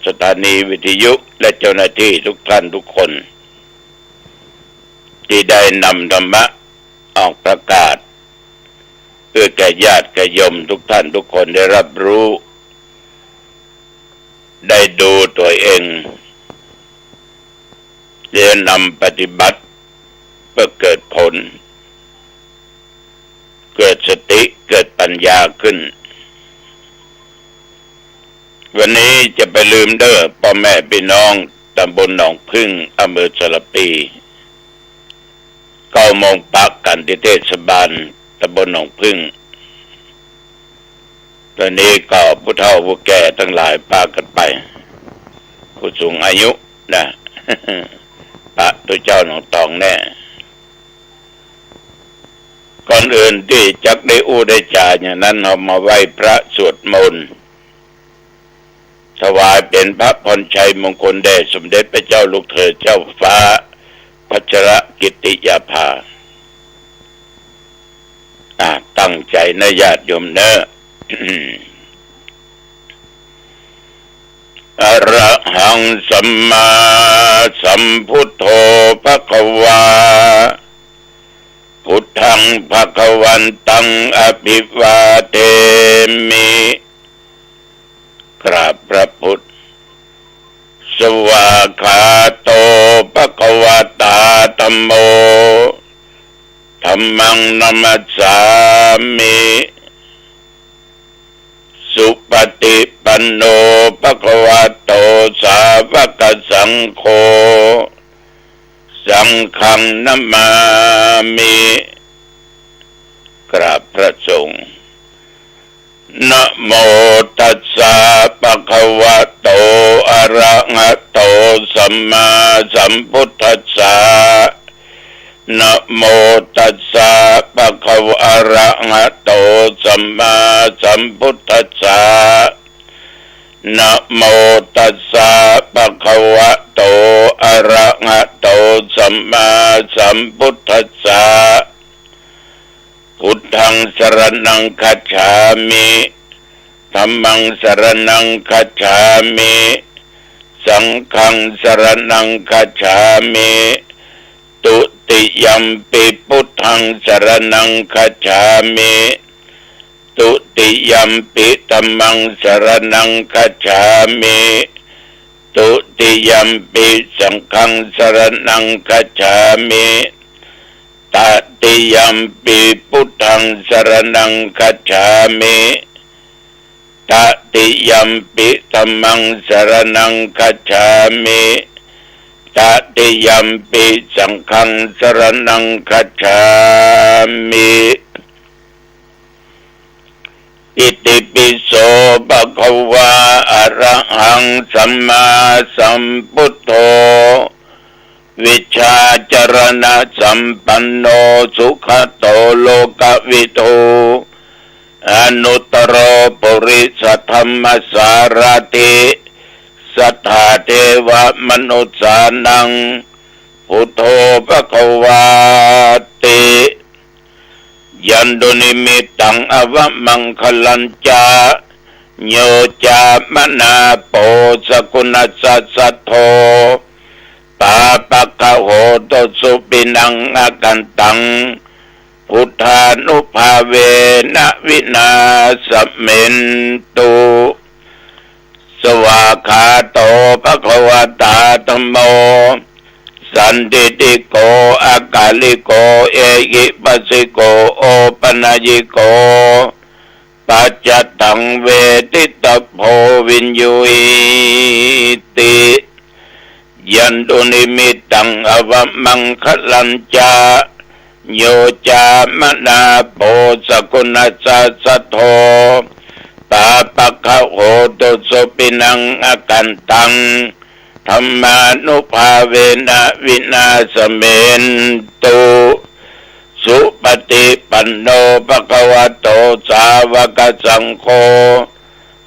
สถานีวิทยุและเจ้าหน้าที่ทุกท่านทุกคนที่ได้นำธรรมะออกประกาศเพื่อแก่ญาติแก่โยมทุกท่านทุกคนได้รับรู้ได้ดูตัวเองเรียนนำปฏิบัติเพื่อเกิดผลเกิดสติเกิดปัญญาขึ้นวันนี้จะไปลืมเด้อพ่อแม่พี่น้องตำบลหนองพึ่งอำเภอสระปี9 โมงปักกันที่เทศบาลตำบลหนองพึ่งตอนนี้ก็ผู้เฒ่าผู้แก่ทั้งหลายพากันไปผู้สูงอายุนะ พระตัวเจ้าหนองตองแน่ก่อนอื่นที่จักได้อู้ได้จ่าอย่างนั้นเอามาไหว้พระสวดมนต์ถวายเป็นพระพรชัยมงคลแด่สมเด็จพระเจ้าลูกเธอเจ้าฟ้าพัชรกิติยาภาตั้งใจนะญาติโยมเนอะ อะระหังสัมมาสัมพุทโธภควาพุทธังภควันตังอภิวาเทมิกราบพระพุทธสวากขาโตภควตาธัมโมธัมมังนัมมัสสามิสุปฏิปันโนภควโตสาวกสังโฆสังฆังนัมมามิกราบพระสงฆ์นะโมตัสสะภะคะวะโตอะระหะโตสัมมาสัมพุทธัสสะนะโมตัสสะภะคะวะอะระหะโตสัมมาสัมพุทธัสสะนะโมตัสสะภะคะวะโตอะระหะโตสัมมาสัมพุทธัสสะพุทธังสรณังคัจฉามิธัมมังสรณังคัจฉามิสังฆังสรณังคัจฉามิตุติยัมปิพุทธังสรณังคัจฉามิตุติยัมปิธัมมังสรณังคัจฉามิตุติยัมปิสังฆังสรณังคัจฉามิตติยัมปิพุทธังสรณังคัจฉามิตติยัมปิธัมมังสรณังคัจฉามิตติยัมปิสังฆังสรณังคัจฉามิอิติปิโสภะคะวะอะระหังสัมมาสัมพุทโธวิชาจรณะสัมปันโนสุขโตโลกวิทูอนุตตรปุริสธรรมสารติสัทธาเทวมนุษย์สานังพุทโธภควาติยันตุนิมิตังอวมังคลัญจาโยจามนาโปสกุณัสสัทโธปาปะคะโหตสุปินังอกันตังพุทธานุภาเวนะวินาสเมนตุสวากขาโตภควตาธัมโมสันติติโกอากาลิโกเอหิปัสสิโกโอปนัญิโกปัจจตังเวทิตโพวินยุติยันตุนิมิตังอวมังคลัญจาโยจามนาโปสกุณัสสัทโธปาปะคะโหตุสุปินังอกันตังธัมมานุภาเวนะวินาสเมนตุสุปฏิปันโนภควโตสาวกสังโฆ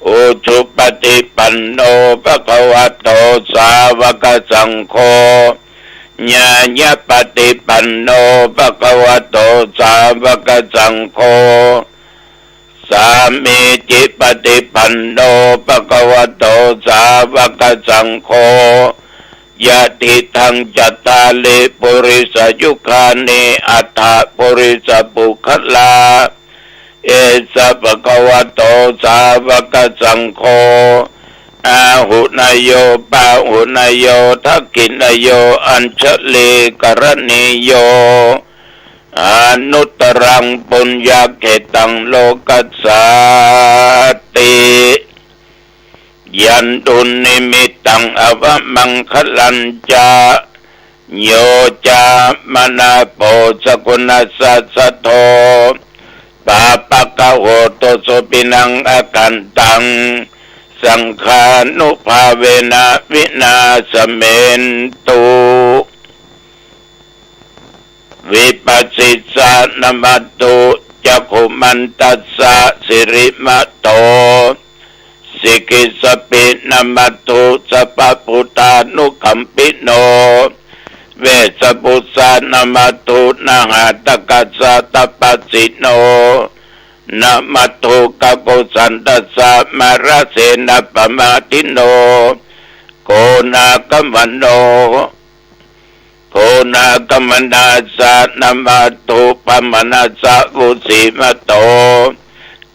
อุชุปฏิปันโนภควโตสาวกสังโฆญาญปฏิปันโนภควโตสาวกสังโฆ สามีจิปฏิปันโนภควโตสาวกสังโฆยะติทังจัตตาลิปุริสยุคานิอัฏฐปุริสปุคลาเอสะภควโตสาวกสังโฆอาหุนายโยปาหุนายโยทักขินายโยอัญชลีกรณีโยอนุตรังปุญญาเกตังโลกัสสาติยันตุนิมิตังอวมังคลัญจาโยจามนาโปสกุณัสสะโทปาปะกะโหโตโสปินังอากันตังสังขานุภาเวนะวินาสเมนตุวิปัสสิสานมัตตุจักขุมันตัสสะสิริมัตโตสิกิสปินมัตตุสัพพุตานุคัมปิโนเวสปุสานมัตตุนาหาตกัสสะตปัสสิโนนะมัตถุกะโกสันตัสสะมาราเสนะปมาทิโนโกนาคัมวันโนโกนาคัมมนาสะนะมัตถุปมานาสะกุสิมะโต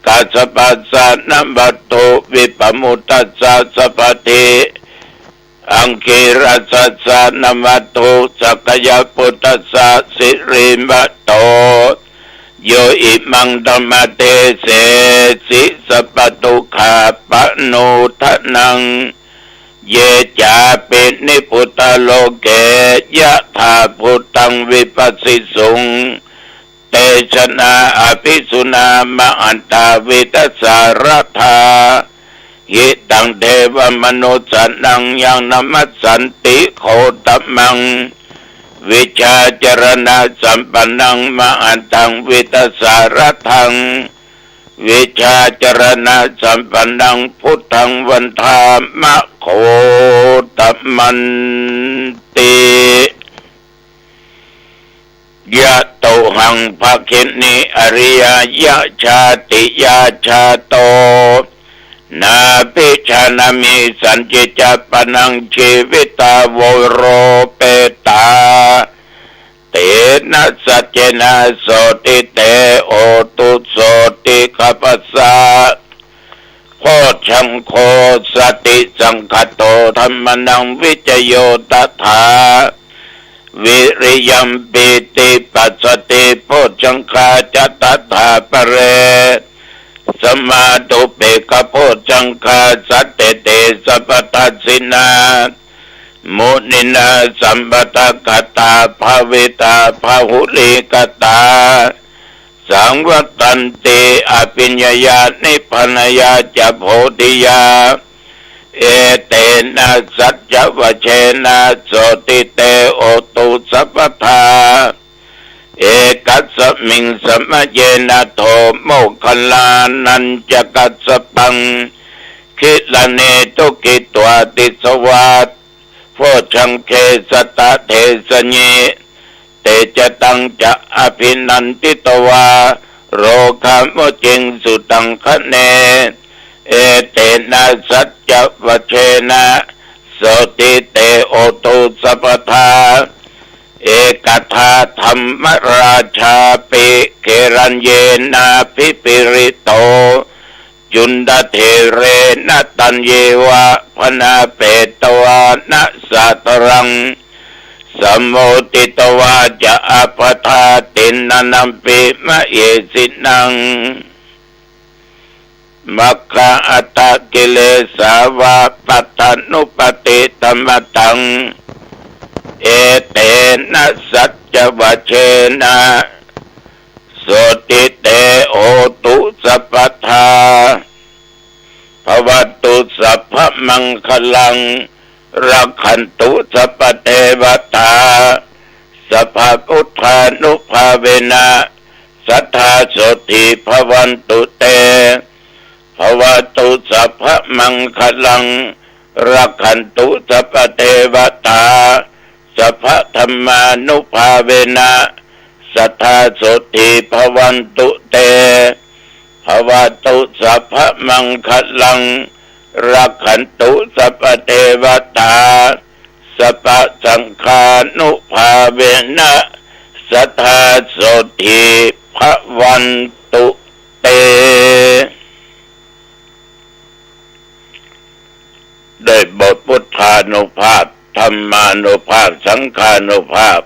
กัสสะปัสสะนะมัตถุวิปมุตตัสสะสัพพติอังคิรัสสะนะมัตถุสักยปุตตัสสะสิริมัตโตโยอิมังธรรมเตเสสิสัพพทุกขาปะโนทนังเยจาปินิพุตตโลเกยะถาพุทธังวิปัสสิสุงเตชนะอภิสุนามะอันตาวิตัสสารธาหิตังเทวมนุสนังยังนมัสสันติโคตมังวิชาจรณะสัมปันนังมหันตังวิตัสสารทังวิชาจรณะสัมปันนังพุทธังวันธามะโคตมันติยะโตหังภคินิอริยยะชาติยาชาโตนาภิชานามิสัญจิจปนังชีวิตาโวโรเปตาเตนะสัจเจนะโสติเตโอตุโสติขัปสสะโพชังโคสติสังคโตธรรมนังวิจโยตถาวิริยัมปิติปัสสติโพชังคาจตถาปเรสมาตุเปกโพชังคาสัตเตสัพพทัสสินามุนินาสัมปตกตาภาเวตาภาหุลิกตาสังวัตันติอภิญญานิพพานยาจะโพธิยาเอเตนะสัจจวเชนะโสติเตโอตุสัพพทาเอกัสสมิงสมเยนะโทโมคลานันจกัสสปังคิลเนตุกิตวติสวัตโพชังเคสตะเทสเนเตจตังจะอภินันติตวาโรคามจิงสุตังคะเนเอเตนะสัจจวเชนะโสติเตโอตุสัพพทาเอกทาธรรมราชาปิเกรัญเยนะพิปิริโตจุนดาเทเรนะตัญเยวะพนาเปตวานะสัตรังสมโมติตวาจะอปทาตินนัมปิมะเยสินังมัคคะอัตตกิเลสาวะปัตตานุปติธรรมตังเอเตนะสัจจวัชเชนะโสติเตโอตุสัพพทาภวัตุสัพพมังคลังรักขันตุสัพพเทวตาสัพพพุทธานุภาเวนะสัทธาโสติภวันตุเตภวตุสัพพมังคลังรักขันตุสัพพเทวตาสัพพธรรมานุภาเวนะสัทธาโสติภวันตุเตภ ภวตุสัพพมังคลังรักขันตุสัพพเทวตาสัพพสังฆานุภาเวนะสัทธาโสติภวันตุเตโดยบทพุทธานุภาพธรรมานุภาพสังฆานุภาพ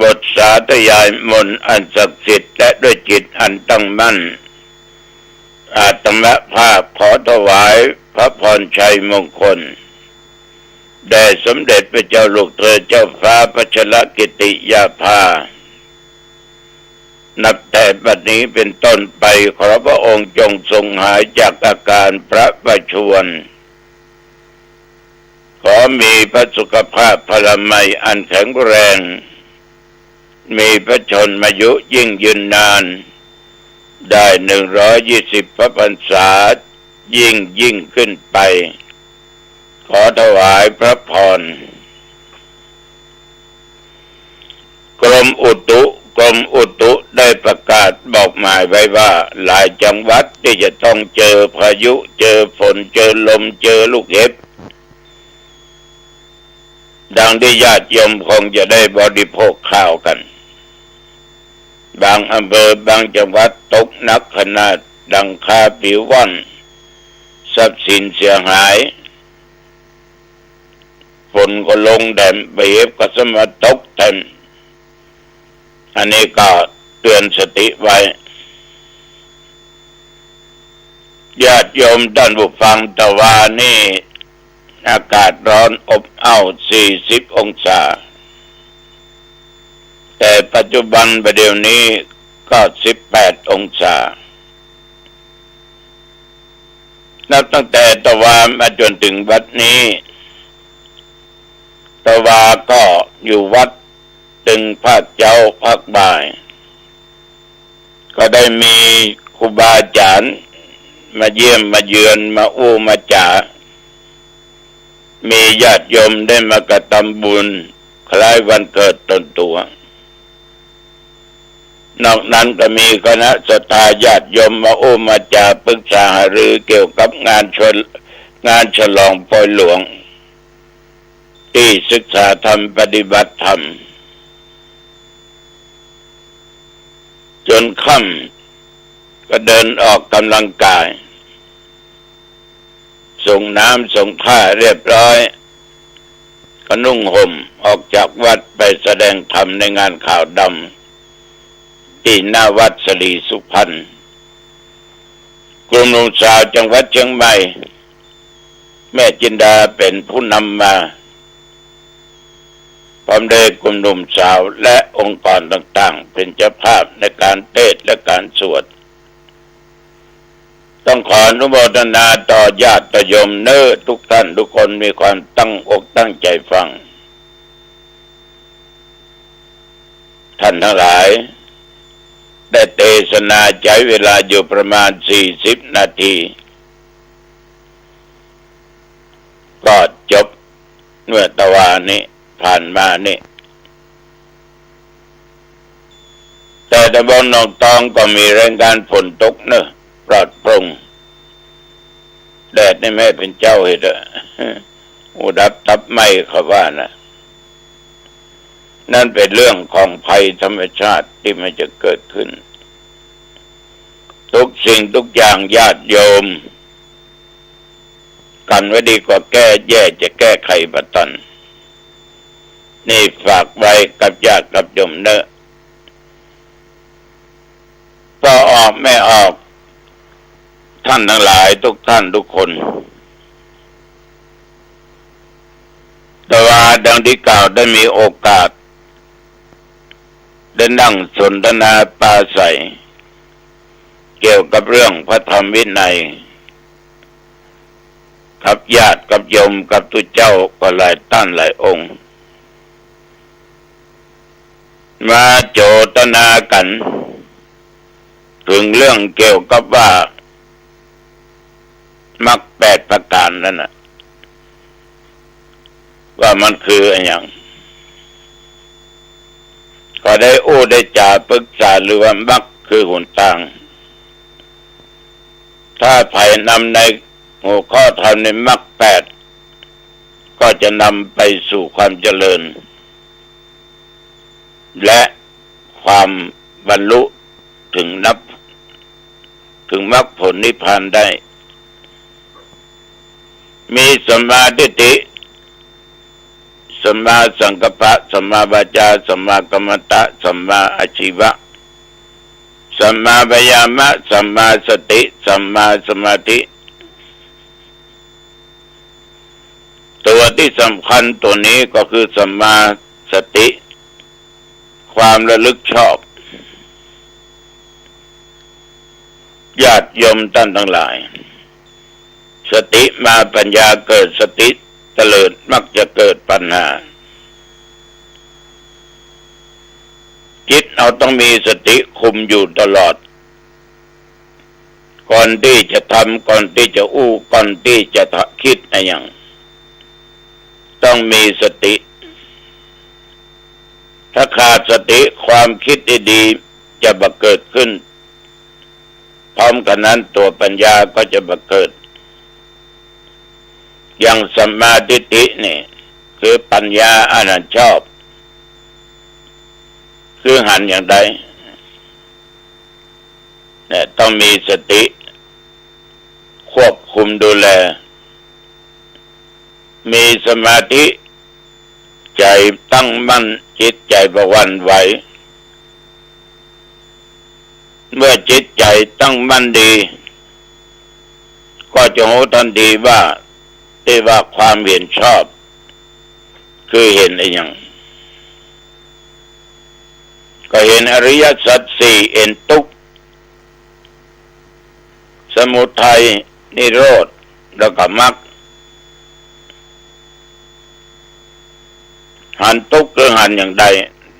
บทสาธยายมนต์อันศักดิ์สิทธิ์และด้วยจิตอันตั้งมั่นอาตมภาพขอถวายพระพรชัยมงคลแด่สมเด็จพระเจ้าลูกเธอเจ้าฟ้าพัชรกิติยาภานับแต่บัดนี้เป็นต้นไปขอพระองค์จงทรงหายจากอาการพระประชวรขอมีพระสุขภาพพลามัยอันแข็งแรงมีพระชนมายุยิ่งยืนนานได้120 พระพรรษายิ่งขึ้นไปขอถวายพระพรกรมอุตุได้ประกาศบอกหมายไว้ว่าหลายจังหวัดที่จะต้องเจอพายุเจอฝนเจอลมเจอลูกเห็บดังที่ญาติโยมคงจะได้บริโภคข้าวกันบางอำเภอบางจังหวัดตกหนักขนาดดังคาผิวว่อนทรัพย์สินเสียหายฝนก็ลงแดมใบเห็บก็สมาตกเต็มอันนี้ก็เตือนสติไว้ญาติโยมท่านผู้ฟังตะวันนี่อากาศร้อนอบอ้าว40 องศาแต่ปัจจุบันประเดี๋ยวนี้ก็18 องศานับตั้งแต่ตะวันมาจนถึงวัดนี้ตะวันก็อยู่วัดตึงภาคเจ้าภาคบ่ายก็ได้มีครูบาอาจารย์มาเยี่ยมมาเยือนมาอู้มาจามีญาติโยมได้มากระทำบุญคล้ายวันเกิดตนตัวนอกนั้นก็มีคณะศรัทธาญาติโยมมาอู้มาจาปรึกษาหารือเกี่ยวกับงานฉลองปอยหลวงที่ศึกษาธรรมปฏิบัติธรรมจนค่ำก็เดินออกกำลังกายส่งน้ำส่งท่าเรียบร้อยก็นุ่งห่มออกจากวัดไปแสดงธรรมในงานข่าวดำที่หน้าวัดสลีสุพรรณกลุ่มหนุ่มสาวจังหวัดเชียงใหม่แม่จินดาเป็นผู้นำมาพร้อมด้วยกลุ่มหนุ่มสาวและองค์กรต่างๆเป็นเจ้าภาพในการเทศน์และการสวดต้องขออนุโมทนาต่อญาติโยมทุกท่านทุกคนมีความตั้งอกตั้งใจฟังท่านทั้งหลายได้เทศนาใช้เวลาอยู่ประมาณ40 นาทีก็จบเมื่อตะวันนี้ผ่านมานี่แต่ตะบนหนองตองก็มีรายงานฝนตกเนอะปลอดโปร่งแดดนี่แม่เป็นเจ้าเหตุอุดับตับไหมเขาว่านะนั่นเป็นเรื่องของภัยธรรมชาติที่มันจะเกิดขึ้นทุกสิ่งทุกอย่างญาติโยมกันไว้ดีกว่าแก้แย่จะแก้ไขปัตตันนี่ฝากไว้กับญาติกับโยมเนอะก็ออกไม่ออกท่านทั้งหลายทุกท่านทุกคนแต่ว่าดังที่กล่าวได้มีโอกาสได้นั่งสนทนาปราศัยเกี่ยวกับเรื่องพระธรรมวินัยกับญาติกับโยมกับตุเจ้าก็หลายท่านหลายองค์มาโจทนากันถึงเรื่องเกี่ยวกับว่ามรรค8 ประการนั่นน่ะว่ามันคืออะไรอย่างก็ได้ได้จ่าปรึกษาหรือว่ามรรคคือหนทาง ถ้าไผ่นำในหัวข้อธรรมในมรรคแปดก็จะนำไปสู่ความเจริญและความบรรลุถึงมรรคผลนิพพานได้มีสัมมาทิฏฐิสัมมาสังกัปปะสัมมาวาจาสัมมากัมมันตะสัมมาอาชีวะสัมมาปัญญามะสัมมาสติสัมมาสมาธิตัวที่สำคัญตัวนี้ก็คือสัมมาสติความระลึกชอบญาติโยมท่านทั้งหลายสติมาปัญญาเกิดสติเตลิดมักจะเกิดปัญหาจิตเราต้องมีสติคุมอยู่ตลอดก่อนที่จะทำก่อนที่จะก่อนที่จะคิดอะไรอย่างต้องมีสติถ้าขาดสติความคิดดีๆจะบังเกิดขึ้นพร้อมกันนั้นตัวปัญญาก็จะบังเกิดอย่างสัมมาทิฏฐินี่คือปัญญาอันนั้นชอบคือหันอย่างใดเนี่ยต้องมีสติควบคุมดูแลมีสมาธิใจตั้งมั่นจิตใจประวันไหวเมื่อจิตใจตั้งมั่นดีก็จะรู้ทันทีว่าความเห็นชอบคือเห็นอะไรอย่างก็เห็นอริยสัจสี่เห็นทุกข์สมุทัยนิโรธแล้วก็มรรคหันทุกข์คือหันอย่างใด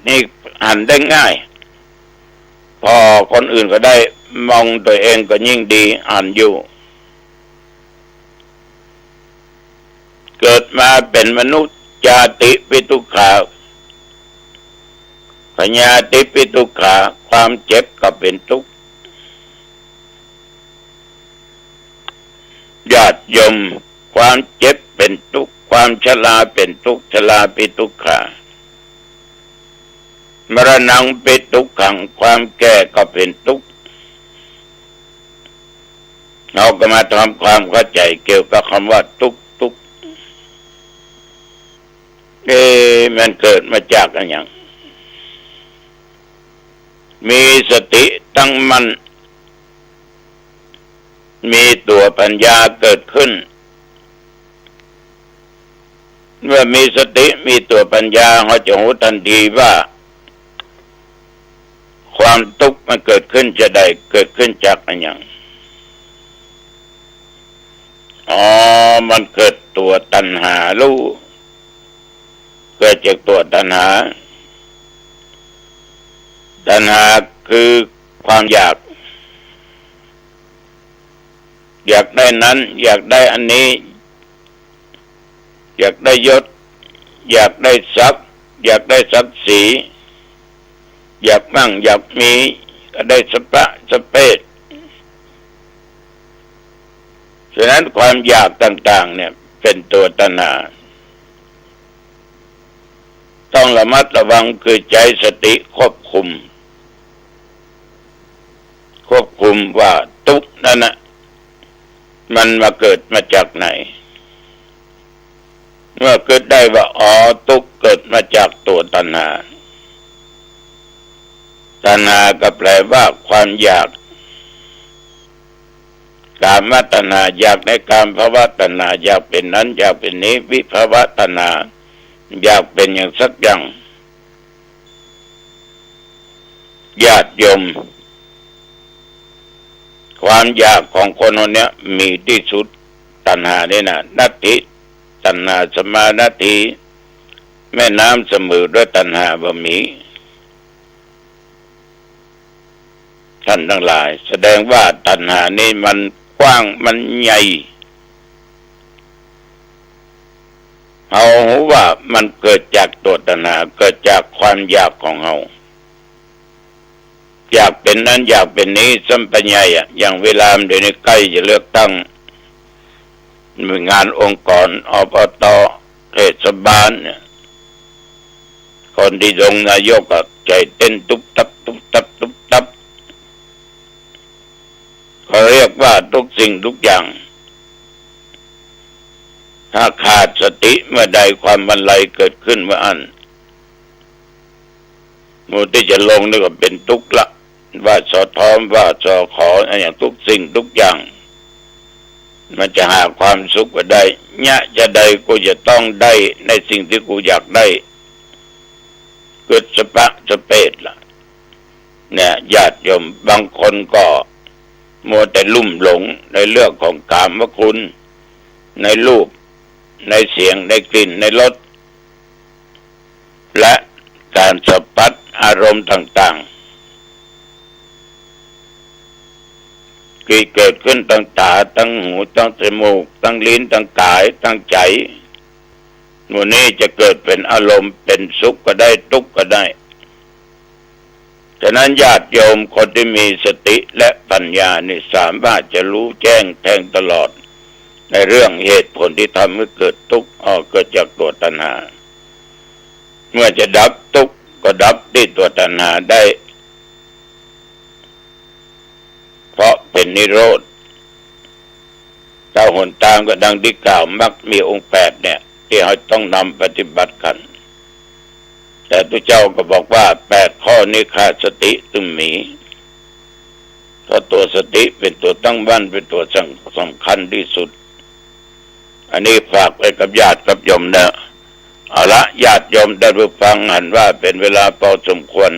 นี่หันได้ง่ายพอคนอื่นก็ได้มองตัวเองก็ยิ่งดีหันอยู่เกิดมาเป็นมนุษย์จาติปิทุกขาพญาติปิทุกขาความเจ็บก็เป็นทุกข์ญาติโยมความเจ็บเป็นทุกข์ความชราเป็นทุกข์ชราปิทุกขามรณังปิทุกขังความแก่ก็เป็นทุกข์เราก็มาทำความเข้าใจเกี่ยวกับคำว่าทุกข์มันเกิดมาจากอะไรอย่างมีสติตั้งมั่นมีตัวปัญญาเกิดขึ้นเมื่อมีสติมีตัวปัญญาเราจะรู้ทันทีว่าความทุกข์มันเกิดขึ้นจะได้เกิดขึ้นจากอะไรอย่างมันเกิดตัวตัณหารู้เกิดจากตัวตัณหาคือความอยากได้นั้นอยากได้อันนี้อยากได้ยศอยากได้ทรัพย์อยากได้ศักดิ์ศรีอยากมั่งอยากมีก็ได้สเปดฉะนั้นความอยากต่างๆเนี่ยเป็นตัวตัณหาต้องระมัดระวังคือใจสติควบคุมว่าทุกข์นั่นนะมันมาเกิดมาจากไหนเมื่อเกิดได้ว่าทุกข์เกิดมาจากตัวตัณหาก็แปลว่าความอยากกามตัณหาอยากในกามภวตัณหาอยากเป็นนั้นอยากเป็นนี้วิภวตัณหาอยากเป็นอย่างสักอย่างญาติโยมความอยากของคนคนนี้มีที่สุดตัณหาเนี่ยนะนัตถิตัณหาสมานาทีแม่น้ำเสมอด้วยตัณหาบ่มีท่านทั้งหลายแสดงว่าตัณหานี่มันกว้างมันใหญ่เอาว่ามันเกิดจากตัวตัณหาเกิดจากความอยากของเรา อยากเป็นนั้นอยากเป็นนี้สัมปัญญาอย่างเวลาเดี๋ยวนี้ใกล้จะเลือกตั้งหน่วยงานองค์กรอบต.เทศบาลเนี่ยคนที่ลงนายกก็ใจเต้นตุ๊บตับตุ๊บตับตุ๊บตับเขาเรียกว่าทุกสิ่งทุกอย่างถ้าขาดสติเมื่อใดความบันไลเกิดขึ้นเมื่ออันมูที่จะลงนี่ก็เป็นทุกข์ละว่าสอทอมว่าสอขออย่างทุกสิ่งทุกอย่างมันจะหาความสุขก็ได้เนี่ยจะได้กูจะต้องได้ในสิ่งที่กูอยากได้เกิดสปะสเปดล่ะเนี่ยญาติโยมบางคนก็มัวแต่ลุ่มหลงในเรื่องของกามคุณในรูปในเสียงในกลิ่นในรสและการสัมผัสอารมณ์ต่างๆที่เกิดขึ้นตั้งตาตั้งหูตั้งจมูกตั้งลิ้นตั้งกายตั้งใจหมู่นี้จะเกิดเป็นอารมณ์เป็นสุขก็ได้ทุกข์ก็ได้ฉะนั้นญาติโยมคนที่มีสติและปัญญานี่สามารถจะรู้แจ้งแทงตลอดในเรื่องเหตุผลที่ทำให้เกิดทุกข์เกิดจากตัวตัณหาเมื่อจะดับทุกข์ก็ดับที่ตัวตัณหาได้เพราะเป็นนิโรธถ้าหนทางก็ดังที่กล่าวมักมีองค์8เนี่ยที่เราต้องนำปฏิบัติกันแต่พระเจ้าก็บอกว่า8ข้อนี้ขาดสติตึงมีเพราะตัวสติเป็นตัวตั้งมั่นเป็นตัวสำคัญที่สุดอันนี้ฝากไว้กับญาติกับโยมนะเอาละญาติโยมได้รับฟังหันว่าเป็นเวลาพอสมควร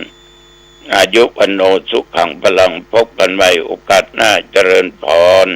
อายุวันโนสุขังพลังพบกันใหม่โอกาสหน้าเจริญพร